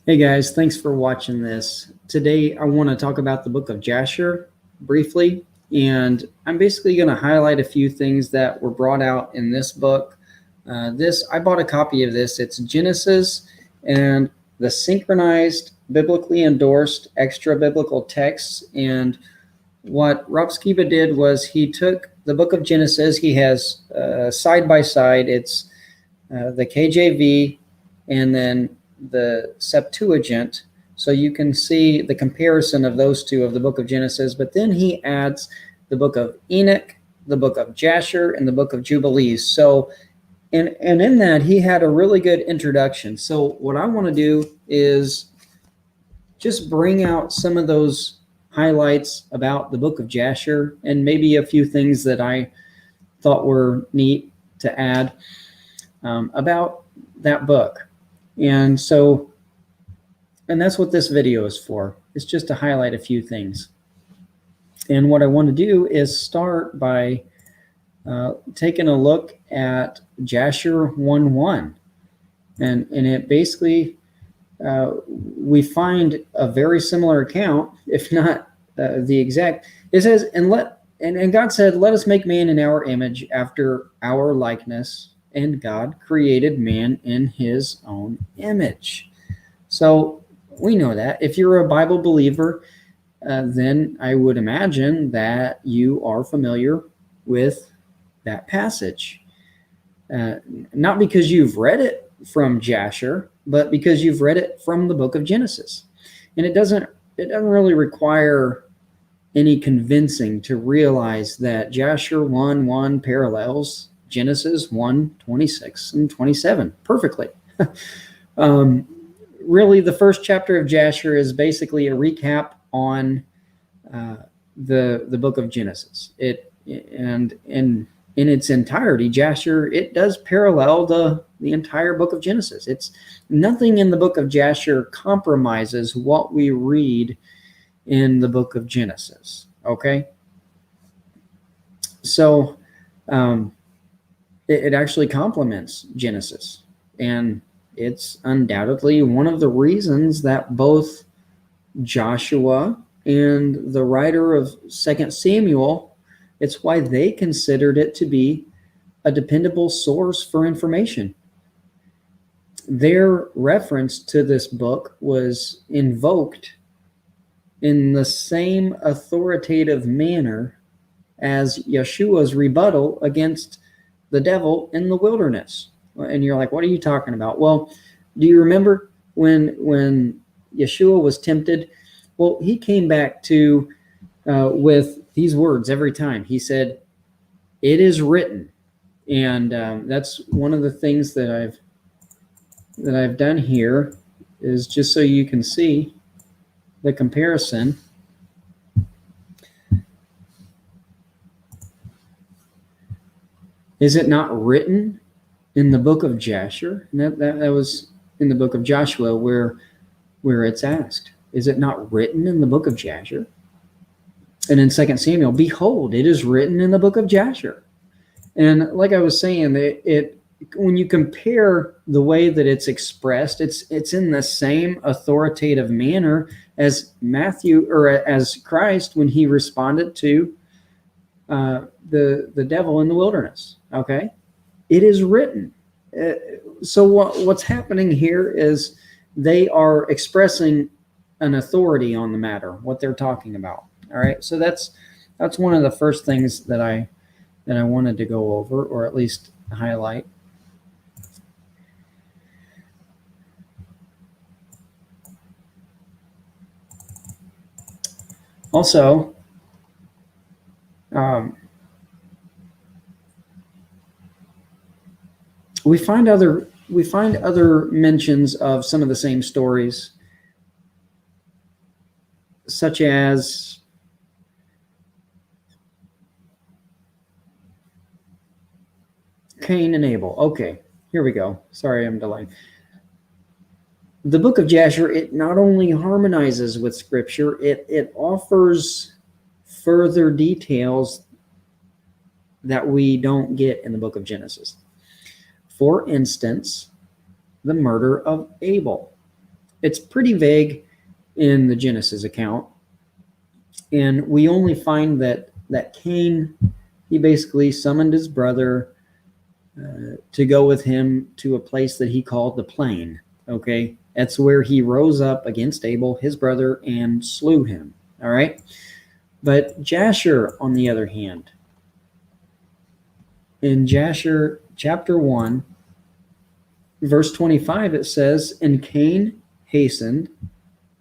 Hey guys, thanks for watching this. Today I want to talk about the book of Jasher briefly, and I'm basically going to highlight a few things that were brought out in this book. I bought a copy of this. It's Genesis and the synchronized, biblically endorsed extra biblical texts. And what Rob Skiba did was he took the book of Genesis. He has side by side. It's the KJV and then the Septuagint, so you can see the comparison of those two of the book of Genesis. But then he adds the book of Enoch, the book of Jasher, and the book of Jubilees. So, and in that, he had a really good introduction. So what I want to do is just bring out some of those highlights about the book of Jasher and maybe a few things that I thought were neat to add about that book. And that's what this video is for. It's just to highlight a few things. And what I want to do is start by taking a look at Jasher 1:1. And it basically, we find a very similar account, if not the exact. It says, and God said, let us make man in our image after our likeness. And God created man in his own image. So we know that. If you're a Bible believer, then I would imagine that you are familiar with that passage. Not because you've read it from Jasher, but because you've read it from the book of Genesis. And it doesn't really require any convincing to realize that Jasher 1:1 parallels Genesis 1:26 and 27 perfectly. Really, the first chapter of Jasher is basically a recap on the book of Genesis. And in its entirety, Jasher, it does parallel the entire book of Genesis. It's nothing in the book of Jasher compromises what we read in the book of Genesis. Okay, so it actually complements Genesis, and it's undoubtedly one of the reasons that both Joshua and the writer of 2 Samuel, it's why they considered it to be a dependable source for information. Their reference to this book was invoked in the same authoritative manner as Yeshua's rebuttal against the devil in the wilderness. And you're like, what are you talking about? Well, do you remember when Yeshua was tempted? Well, he came back to with these words every time. He said, "It is written," and that's one of the things that I've done here is just so you can see the comparison. Is it not written in the book of Jasher? And that was in the book of Joshua where it's asked. Is it not written in the book of Jasher? And in 2 Samuel, behold, it is written in the book of Jasher. And like I was saying, when you compare the way that it's expressed, it's in the same authoritative manner as Matthew, or as Christ when he responded to the devil in the wilderness. Okay, it is written. So what's happening here is they are expressing an authority on the matter, what they're talking about. All right, so that's one of the first things that I wanted to go over, or at least highlight. Also, we find other mentions of some of the same stories, such as Cain and Abel. Okay, here we go. Sorry, I'm delayed. The book of Jasher, it not only harmonizes with Scripture, it offers further details that we don't get in the book of Genesis. For instance, the murder of Abel. it's pretty vague in the Genesis account. And we only find that Cain, he basically summoned his brother to go with him to a place that he called the plain. Okay, that's where he rose up against Abel, his brother, and slew him. All right, but Jasher, on the other hand, in Jasher chapter 1, verse 25, it says, "And Cain hastened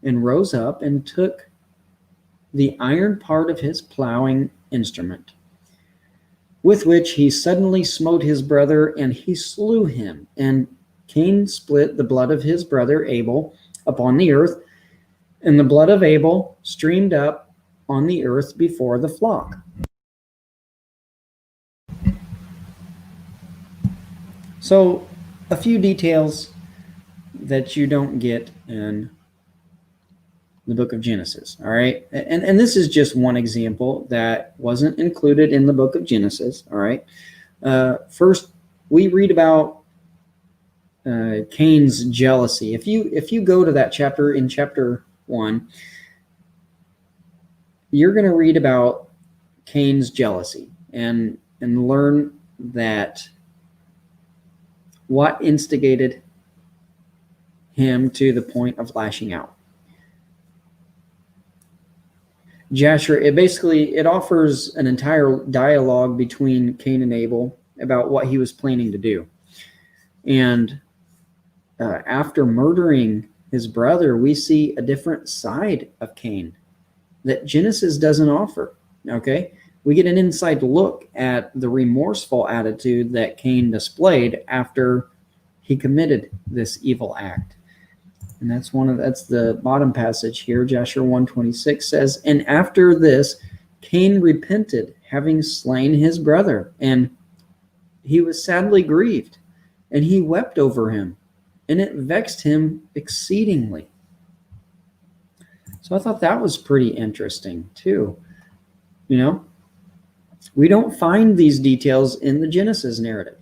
and rose up and took the iron part of his plowing instrument, with which he suddenly smote his brother, and he slew him. And Cain split the blood of his brother Abel upon the earth, and the blood of Abel streamed up on the earth before the flock." So, a few details that you don't get in the book of Genesis, all right? And this is just one example that wasn't included in the book of Genesis, all right? First, we read about Cain's jealousy. If you go to that chapter, in chapter 1, you're going to read about Cain's jealousy and learn that what instigated him to the point of lashing out. Jasher, it offers an entire dialogue between Cain and Abel about what he was planning to do. And after murdering his brother, we see a different side of Cain that Genesis doesn't offer. Okay? We get an inside look at the remorseful attitude that Cain displayed after he committed this evil act. And that's the bottom passage here. Jasher 1:26 says, "And after this, Cain repented, having slain his brother, and he was sadly grieved, and he wept over him, and it vexed him exceedingly." So I thought that was pretty interesting too. We don't find these details in the Genesis narrative,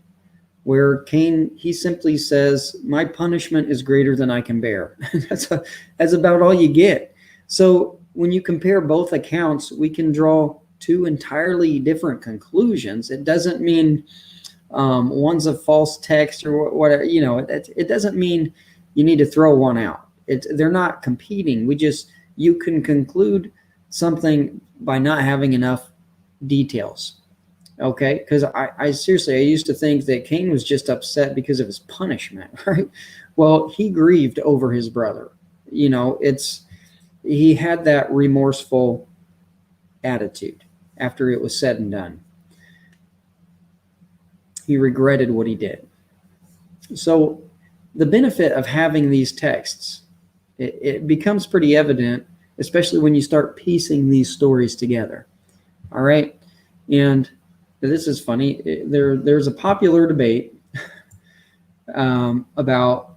where Cain, he simply says, "My punishment is greater than I can bear." That's about all you get. So when you compare both accounts, we can draw two entirely different conclusions. It doesn't mean one's a false text or whatever. It doesn't mean you need to throw one out. They're not competing. You can conclude something by not having enough details. Okay, because I seriously, I used to think that Cain was just upset because of his punishment, right? Well, he grieved over his brother. He had that remorseful attitude after it was said and done. He regretted what he did. So the benefit of having these texts, it becomes pretty evident, especially when you start piecing these stories together. All right, and this is funny. There's a popular debate about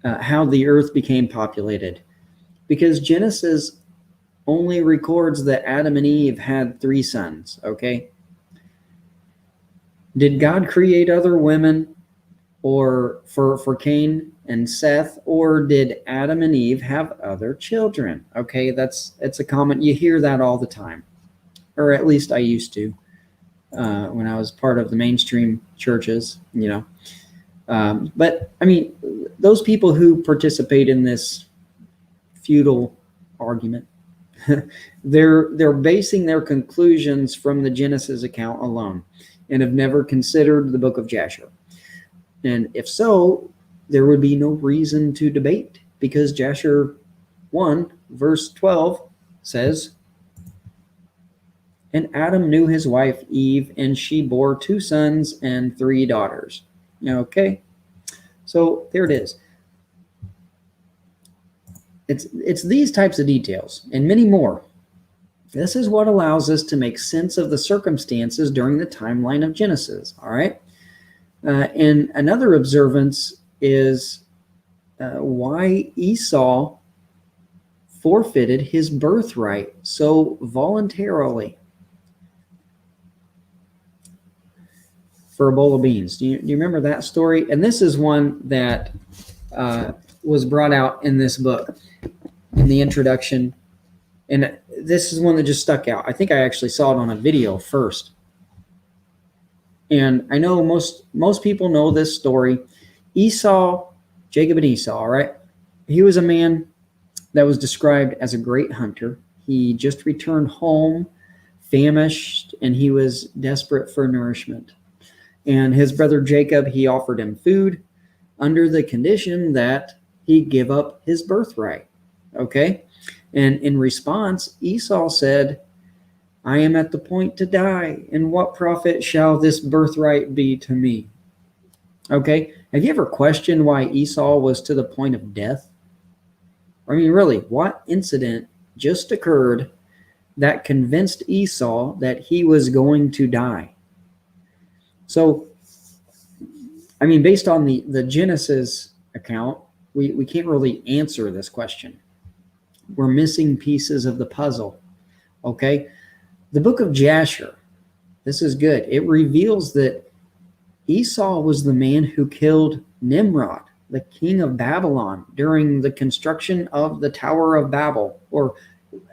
how the earth became populated, because Genesis only records that Adam and Eve had 3 sons. Okay, did God create other women, or for Cain and Seth, or did Adam and Eve have other children? Okay, it's a comment. You hear that all the time. Or at least I used to when I was part of the mainstream churches, But I mean, those people who participate in this futile argument, they're basing their conclusions from the Genesis account alone and have never considered the book of Jasher. And if so, there would be no reason to debate, because Jasher 1 verse 12 says, "And Adam knew his wife Eve, and she bore 2 sons and 3 daughters." Okay, so there it is. It's these types of details and many more. This is what allows us to make sense of the circumstances during the timeline of Genesis. All right, and another observance is why Esau forfeited his birthright so voluntarily for a bowl of beans. Do you remember that story? And this is one that was brought out in this book, in the introduction. And this is one that just stuck out. I think I actually saw it on a video first. And I know most people know this story. Esau, Jacob and Esau, right? He was a man that was described as a great hunter. He just returned home, famished, and he was desperate for nourishment. And his brother Jacob, he offered him food under the condition that he give up his birthright. Okay? And in response, Esau said, I am at the point to die, and what profit shall this birthright be to me? Okay? Have you ever questioned why Esau was to the point of death? I mean, really, what incident just occurred that convinced Esau that he was going to die? So, I mean, based on the Genesis account, we can't really answer this question. We're missing pieces of the puzzle, okay? The book of Jasher, this is good. It reveals that Esau was the man who killed Nimrod, the king of Babylon, during the construction of the Tower of Babel, or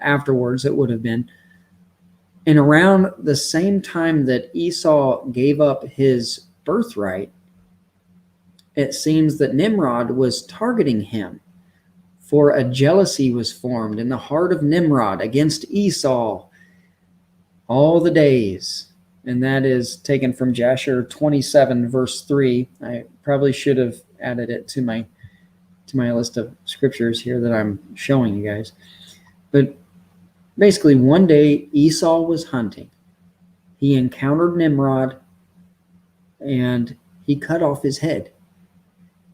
afterwards it would have been. And around the same time that Esau gave up his birthright, it seems that Nimrod was targeting him, for a jealousy was formed in the heart of Nimrod against Esau all the days. And that is taken from Jasher 27, verse 3. I probably should have added it to my list of scriptures here that I'm showing you guys. But basically, one day Esau was hunting. He encountered Nimrod, and he cut off his head.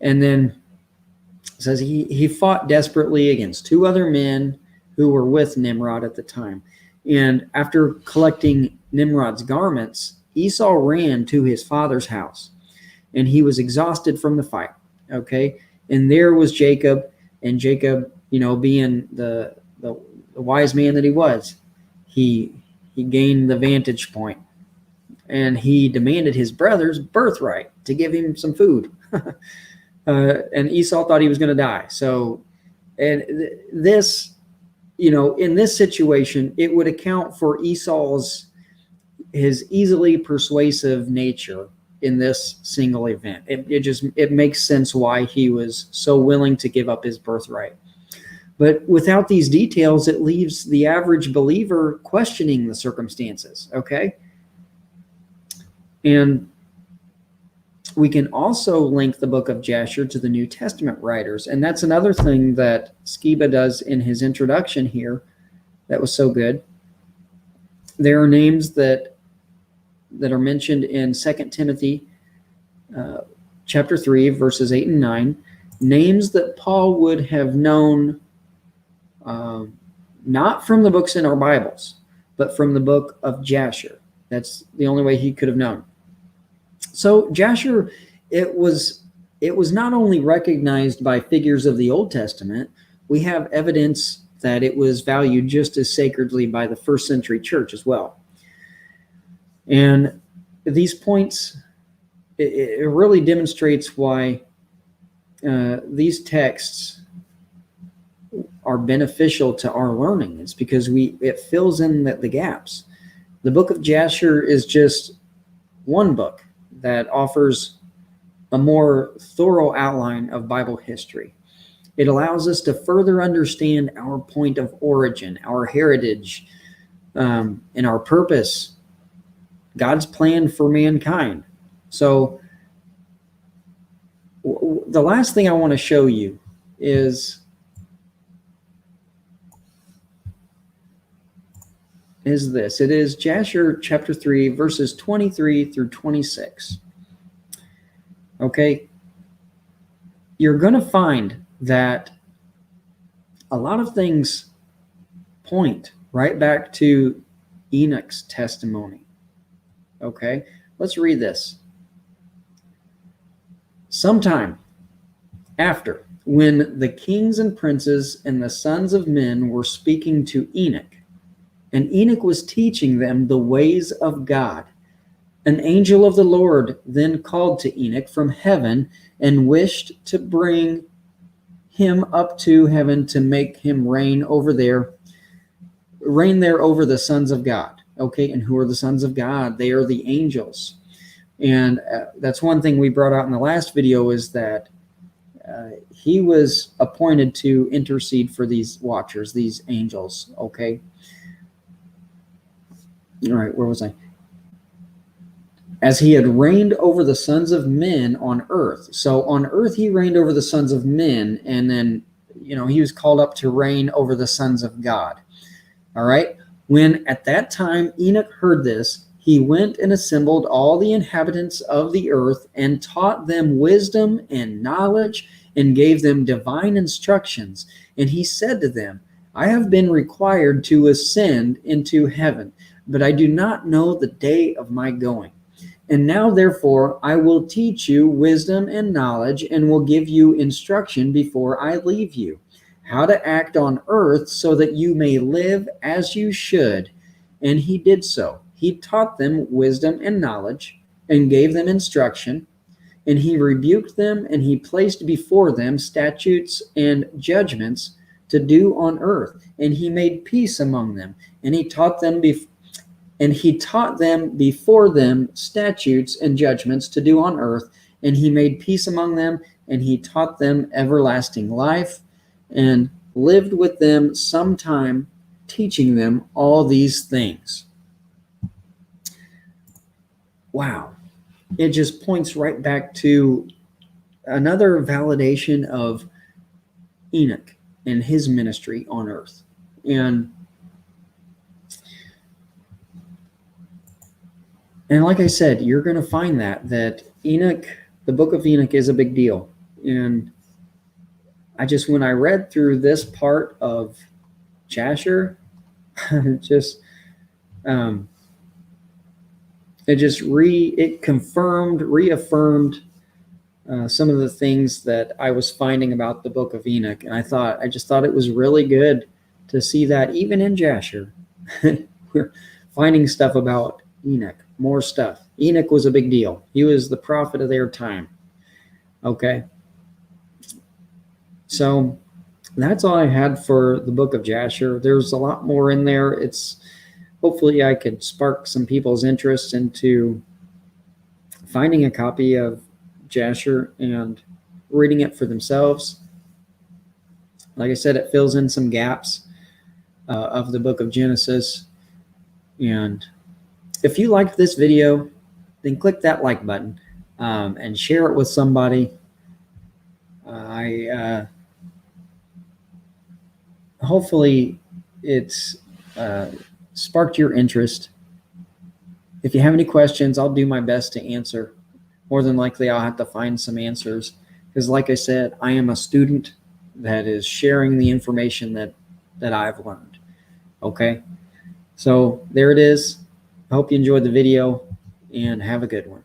And then it says he fought desperately against two other men who were with Nimrod at the time. And after collecting Nimrod's garments, Esau ran to his father's house, and he was exhausted from the fight. Okay, and there was Jacob, and Jacob, being the wise man that he was, he gained the vantage point, and he demanded his brother's birthright to give him some food. And Esau thought he was going to die. So, and this, in this situation, it would account for his easily persuasive nature in this single event. It makes sense why he was so willing to give up his birthright. But without these details, it leaves the average believer questioning the circumstances, okay? And we can also link the book of Jasher to the New Testament writers. And that's another thing that Skiba does in his introduction here that was so good. There are names that are mentioned in 2 Timothy chapter 3, verses 8 and 9, names that Paul would have known not from the books in our Bibles, but from the book of Jasher. That's the only way he could have known. So Jasher, it was not only recognized by figures of the Old Testament, we have evidence that it was valued just as sacredly by the first century church as well. And these points, it really demonstrates why these texts are beneficial to our learning. It's because it fills in the gaps. The book of Jasher is just one book that offers a more thorough outline of Bible history. It allows us to further understand our point of origin, our heritage, and our purpose, God's plan for mankind. So the last thing I want to show you is this. It is Jasher chapter 3, verses 23 through 26. Okay? You're going to find that a lot of things point right back to Enoch's testimony. Okay? Let's read this. Sometime after, when the kings and princes and the sons of men were speaking to Enoch, and Enoch was teaching them the ways of God, an angel of the Lord then called to Enoch from heaven and wished to bring him up to heaven to make him reign there over the sons of God. Okay, and who are the sons of God? They are the angels. And that's one thing we brought out in the last video, is that he was appointed to intercede for these watchers, these angels. Okay. All right, where was I? As he had reigned over the sons of men on earth. So on earth he reigned over the sons of men, and then, he was called up to reign over the sons of God. All right. When at that time Enoch heard this, he went and assembled all the inhabitants of the earth and taught them wisdom and knowledge and gave them divine instructions. And he said to them, I have been required to ascend into heaven, but I do not know the day of my going. And now, therefore, I will teach you wisdom and knowledge, and will give you instruction before I leave you, how to act on earth so that you may live as you should. And he did so. He taught them wisdom and knowledge, and gave them instruction. And he rebuked them, and he placed before them statutes and judgments to do on earth. And he made peace among them, and he taught them before them statutes and judgments to do on earth. And he made peace among them, and he taught them everlasting life, and lived with them some time, teaching them all these things. Wow. It just points right back to another validation of Enoch and his ministry on earth. And like I said, you're going to find that Enoch, the book of Enoch, is a big deal. And when I read through this part of Jasher, it reaffirmed some of the things that I was finding about the book of Enoch. And I just thought it was really good to see that even in Jasher, we're finding stuff about Enoch, more stuff. Enoch was a big deal. He was the prophet of their time. Okay. So that's all I had for the book of Jasher. There's a lot more in there. Hopefully I could spark some people's interest into finding a copy of Jasher and reading it for themselves. Like I said, it fills in some gaps of the book of Genesis. And if you liked this video, then click that like button and share it with somebody. Hopefully it's sparked your interest. If you have any questions, I'll do my best to answer. More than likely, I'll have to find some answers, because like I said, I am a student that is sharing the information that I've learned. Okay, so there it is. I hope you enjoyed the video, and have a good one.